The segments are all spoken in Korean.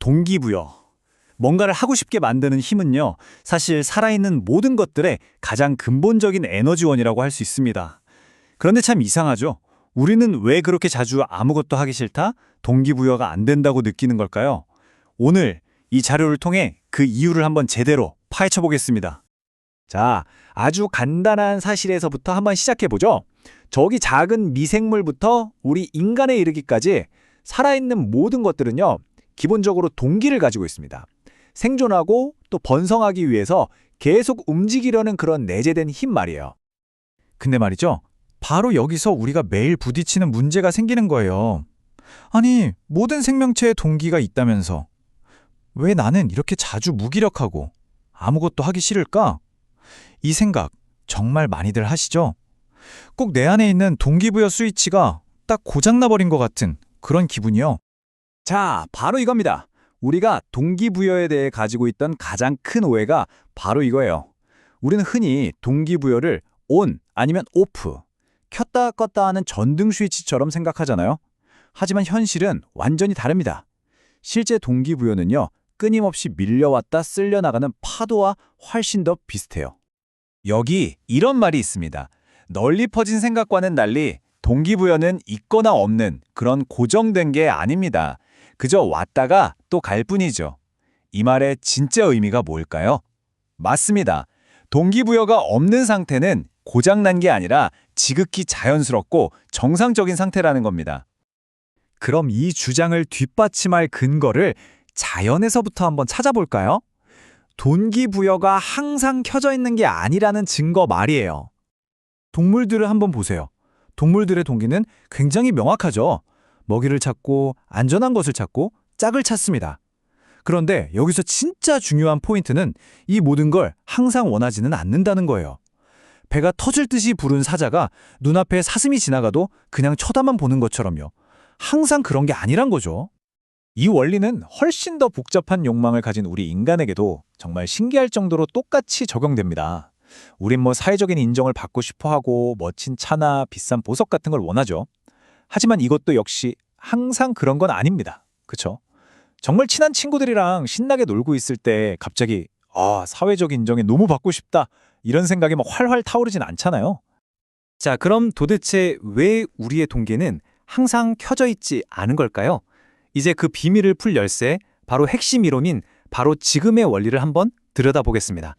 동기부여. 뭔가를 하고 싶게 만드는 힘은요, 사실 살아있는 모든 것들의 가장 근본적인 에너지원이라고 할 수 있습니다. 그런데 참 이상하죠? 우리는 왜 그렇게 자주 아무것도 하기 싫다? 동기부여가 안 된다고 느끼는 걸까요? 오늘 이 자료를 통해 그 이유를 한번 제대로 파헤쳐 보겠습니다. 자, 아주 간단한 사실에서부터 한번 시작해보죠. 저기 작은 미생물부터 우리 인간에 이르기까지 살아있는 모든 것들은요, 기본적으로 동기를 가지고 있습니다. 생존하고 또 번성하기 위해서 계속 움직이려는 그런 내재된 힘 말이에요. 근데 말이죠. 바로 여기서 우리가 매일 부딪히는 문제가 생기는 거예요. 아니, 모든 생명체에 동기가 있다면서 왜 나는 이렇게 자주 무기력하고 아무것도 하기 싫을까? 이 생각 정말 많이들 하시죠? 꼭 내 안에 있는 동기부여 스위치가 딱 고장나버린 것 같은 그런 기분이요. 자, 바로 이겁니다. 우리가 동기부여에 대해 가지고 있던 가장 큰 오해가 바로 이거예요. 우리는 흔히 동기부여를 ON 아니면 OFF, 켰다 껐다 하는 전등 스위치처럼 생각하잖아요. 하지만 현실은 완전히 다릅니다. 실제 동기부여는요, 끊임없이 밀려왔다 쓸려나가는 파도와 훨씬 더 비슷해요. 여기 이런 말이 있습니다. 널리 퍼진 생각과는 달리 동기부여는 있거나 없는 그런 고정된 게 아닙니다. 그저 왔다가 또 갈 뿐이죠. 이 말의 진짜 의미가 뭘까요? 맞습니다. 동기부여가 없는 상태는 고장난 게 아니라 지극히 자연스럽고 정상적인 상태라는 겁니다. 그럼 이 주장을 뒷받침할 근거를 자연에서부터 한번 찾아볼까요? 동기부여가 항상 켜져 있는 게 아니라는 증거 말이에요. 동물들을 한번 보세요. 동물들의 동기는 굉장히 명확하죠. 먹이를 찾고 안전한 것을 찾고 짝을 찾습니다. 그런데 여기서 진짜 중요한 포인트는 이 모든 걸 항상 원하지는 않는다는 거예요. 배가 터질 듯이 부른 사자가 눈앞에 사슴이 지나가도 그냥 쳐다만 보는 것처럼요. 항상 그런 게 아니란 거죠. 이 원리는 훨씬 더 복잡한 욕망을 가진 우리 인간에게도 정말 신기할 정도로 똑같이 적용됩니다. 우린 사회적인 인정을 받고 싶어 하고 멋진 차나 비싼 보석 같은 걸 원하죠. 하지만 이것도 역시 항상 그런 건 아닙니다. 그쵸? 정말 친한 친구들이랑 신나게 놀고 있을 때 갑자기 사회적 인정에 너무 받고 싶다 이런 생각이 활활 타오르진 않잖아요. 자, 그럼 도대체 왜 우리의 동기는 항상 켜져 있지 않은 걸까요? 이제 그 비밀을 풀 열쇠, 바로 핵심 이론인 바로 지금의 원리를 한번 들여다보겠습니다.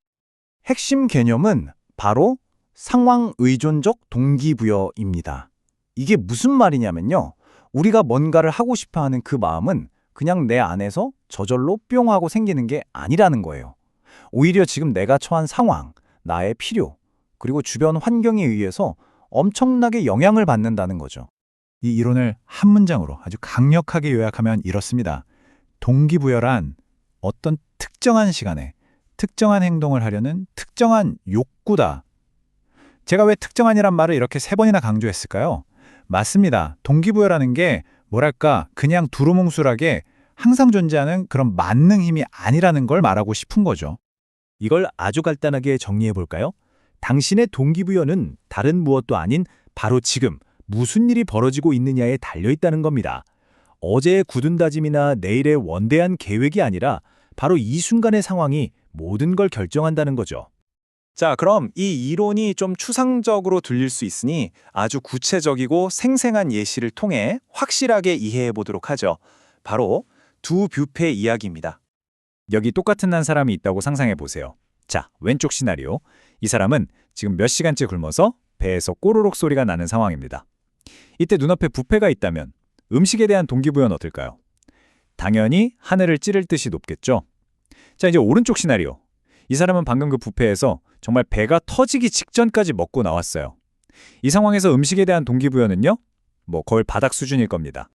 핵심 개념은 바로 상황 의존적 동기부여입니다. 이게 무슨 말이냐면요. 우리가 뭔가를 하고 싶어 하는 그 마음은 그냥 내 안에서 저절로 뿅 하고 생기는 게 아니라는 거예요. 오히려 지금 내가 처한 상황, 나의 필요, 그리고 주변 환경에 의해서 엄청나게 영향을 받는다는 거죠. 이 이론을 한 문장으로 아주 강력하게 요약하면 이렇습니다. 동기부여란 어떤 특정한 시간에 특정한 행동을 하려는 특정한 욕구다. 제가 왜 특정한이란 말을 이렇게 3번이나 강조했을까요? 맞습니다. 동기부여라는 게 그냥 두루뭉술하게 항상 존재하는 그런 만능 힘이 아니라는 걸 말하고 싶은 거죠. 이걸 아주 간단하게 정리해 볼까요? 당신의 동기부여는 다른 무엇도 아닌 바로 지금 무슨 일이 벌어지고 있느냐에 달려있다는 겁니다. 어제의 굳은 다짐이나 내일의 원대한 계획이 아니라 바로 이 순간의 상황이 모든 걸 결정한다는 거죠. 자, 그럼 이 이론이 좀 추상적으로 들릴 수 있으니 아주 구체적이고 생생한 예시를 통해 확실하게 이해해 보도록 하죠. 바로 두 뷔페 이야기입니다. 여기 똑같은 한 사람이 있다고 상상해 보세요. 자, 왼쪽 시나리오. 이 사람은 지금 몇 시간째 굶어서 배에서 꼬르륵 소리가 나는 상황입니다. 이때 눈앞에 뷔페가 있다면 음식에 대한 동기부여는 어떨까요? 당연히 하늘을 찌를 듯이 높겠죠. 자, 이제 오른쪽 시나리오. 이 사람은 방금 그 뷔페에서 정말 배가 터지기 직전까지 먹고 나왔어요. 이 상황에서 음식에 대한 동기부여는요? 거의 바닥 수준일 겁니다.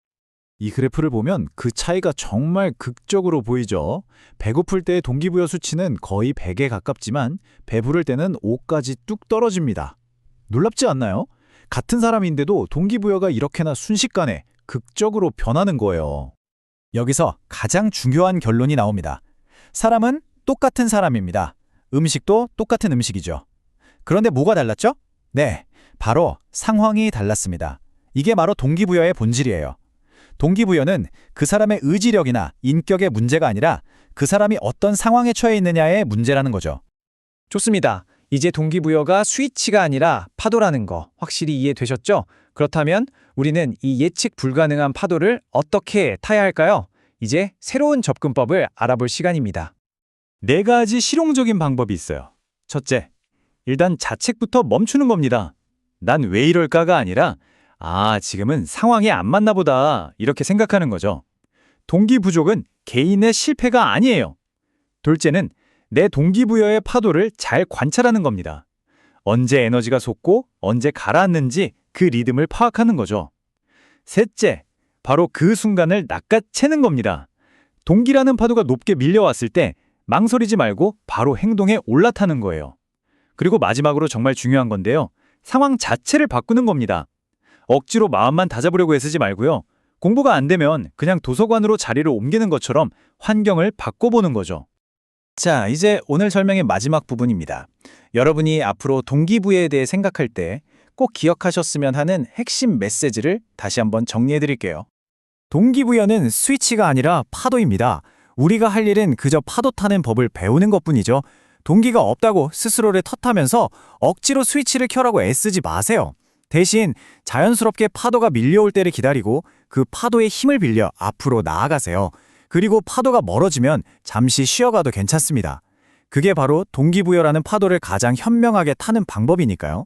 이 그래프를 보면 그 차이가 정말 극적으로 보이죠. 배고플 때의 동기부여 수치는 거의 100에 가깝지만 배부를 때는 5까지 뚝 떨어집니다. 놀랍지 않나요? 같은 사람인데도 동기부여가 이렇게나 순식간에 극적으로 변하는 거예요. 여기서 가장 중요한 결론이 나옵니다. 사람은 똑같은 사람입니다. 음식도 똑같은 음식이죠. 그런데 뭐가 달랐죠? 네, 바로 상황이 달랐습니다. 이게 바로 동기부여의 본질이에요. 동기부여는 그 사람의 의지력이나 인격의 문제가 아니라 그 사람이 어떤 상황에 처해 있느냐의 문제라는 거죠. 좋습니다. 이제 동기부여가 스위치가 아니라 파도라는 거 확실히 이해되셨죠? 그렇다면 우리는 이 예측 불가능한 파도를 어떻게 타야 할까요? 이제 새로운 접근법을 알아볼 시간입니다. 4가지 실용적인 방법이 있어요. 첫째, 일단 자책부터 멈추는 겁니다. 난 왜 이럴까가 아니라 지금은 상황이 안 맞나 보다 이렇게 생각하는 거죠. 동기 부족은 개인의 실패가 아니에요. 둘째는 내 동기부여의 파도를 잘 관찰하는 겁니다. 언제 에너지가 솟고 언제 가라앉는지 그 리듬을 파악하는 거죠. 셋째, 바로 그 순간을 낚아채는 겁니다. 동기라는 파도가 높게 밀려왔을 때 망설이지 말고 바로 행동에 올라타는 거예요. 그리고 마지막으로 정말 중요한 건데요. 상황 자체를 바꾸는 겁니다. 억지로 마음만 다잡으려고 애쓰지 말고요. 공부가 안 되면 그냥 도서관으로 자리를 옮기는 것처럼 환경을 바꿔보는 거죠. 자, 이제 오늘 설명의 마지막 부분입니다. 여러분이 앞으로 동기부여에 대해 생각할 때 꼭 기억하셨으면 하는 핵심 메시지를 다시 한번 정리해 드릴게요. 동기부여는 스위치가 아니라 파도입니다. 우리가 할 일은 그저 파도 타는 법을 배우는 것뿐이죠. 동기가 없다고 스스로를 탓하면서 억지로 스위치를 켜라고 애쓰지 마세요. 대신 자연스럽게 파도가 밀려올 때를 기다리고 그 파도의 힘을 빌려 앞으로 나아가세요. 그리고 파도가 멀어지면 잠시 쉬어가도 괜찮습니다. 그게 바로 동기부여라는 파도를 가장 현명하게 타는 방법이니까요.